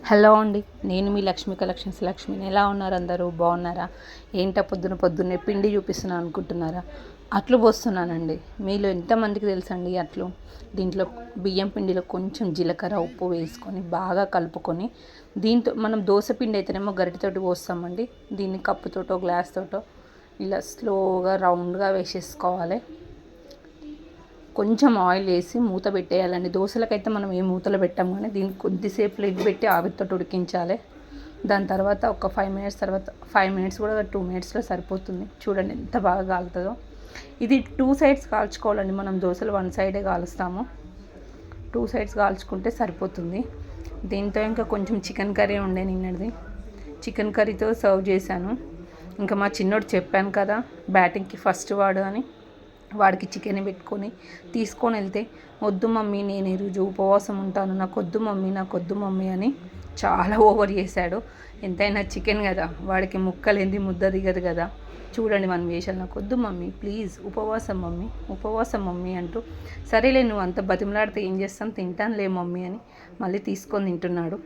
Hello అండి, నేను మీ Lakshmi collections లక్ష్మిని. ఎలా ఉన్నారు అందరూ? బాగున్నారా? ఏంటో పొద్దున్నే పిండి చూపిస్తున్నాను అనుకుంటున్నారా? అట్లు పోస్తున్నానండి. మీలో ఎంతమందికి తెలుసండి అట్లు? దీంట్లో బియ్యం పిండిలో కొంచెం జీలకర్ర ఉప్పు వేసుకొని బాగా కలుపుకొని, దీంతో మనం దోశ పిండి అయితేనేమో గరిటెతోటి పోస్తామండి. దీన్ని కప్పుతోటో గ్లాస్ తోటో ఇలా స్లోగా రౌండ్గా వేసేసుకోవాలి. కొంచెం ఆయిల్ వేసి మూత పెట్టేయాలండి. దోశలకైతే మనం ఏ మూతలు పెట్టాము, కానీ దీనికి కొద్దిసేపు లిడ్ పెట్టి ఆవిరితో ఉడికించాలి. దాని తర్వాత ఒక 5 మినిట్స్ తర్వాత 5 మినిట్స్ కూడా 2 మినిట్స్లో సరిపోతుంది. చూడండి ఎంత బాగా కాలుతుందో. ఇది 2 సైడ్స్ కాల్చుకోవాలండి. మనం దోశలు 1 సైడే కాలుస్తాము. 2 సైడ్స్ కాల్చుకుంటే సరిపోతుంది. దీంతో ఇంకా కొంచెం చికెన్ కర్రీ ఉండే నిన్నటిది. చికెన్ కర్రీతో సర్వ్ చేశాను. ఇంకా మా చిన్నోడు చెప్పాను కదా బ్యాటింగ్కి ఫస్ట్ వాడు అని, వాడికి చికెన్ పెట్టుకొని తీసుకొని వెళ్తే, వద్దు మమ్మీ నేను ఈరోజు ఉపవాసం ఉంటాను, నాకొద్దు మమ్మీ అని చాలా ఓవర్ చేశాడు. ఎంతైనా చికెన్ కదా, వాడికి ముక్కలేంది ముద్ద దిగదు కదా. చూడండి మన వేషాలు, నాకొద్దు మమ్మీ ప్లీజ్ ఉపవాసం మమ్మీ అంటూ, సరేలే నువ్వు అంత బతిమలాడితే ఏం చేస్తాను, తింటానులే మమ్మీ అని మళ్ళీ తీసుకొని తింటున్నాడు.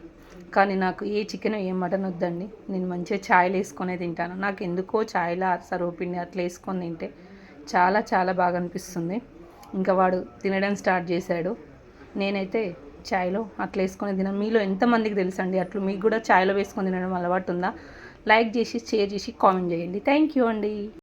కానీ నాకు ఏ చికెన్ ఏ మటన్ వద్దండి. నేను మంచిగా ఛాయ్లు వేసుకొనే తింటాను. నాకు ఎందుకో ఛాయ్లో సర్వపిండి అట్లా వేసుకొని తింటే చాలా చాలా బాగా అనిపిస్తుంది. ఇంకా వాడు తినడం స్టార్ట్ చేశాడు. నేనైతే ఛాయ్లో అట్లా వేసుకొని తినను. మీలో ఎంతమందికి తెలుసండి అట్లు? మీకు కూడా ఛాయ్లో వేసుకొని తినడం అలవాటు ఉందా? లైక్ చేసి షేర్ చేసి కామెంట్ చేయండి. థ్యాంక్ యూ అండి.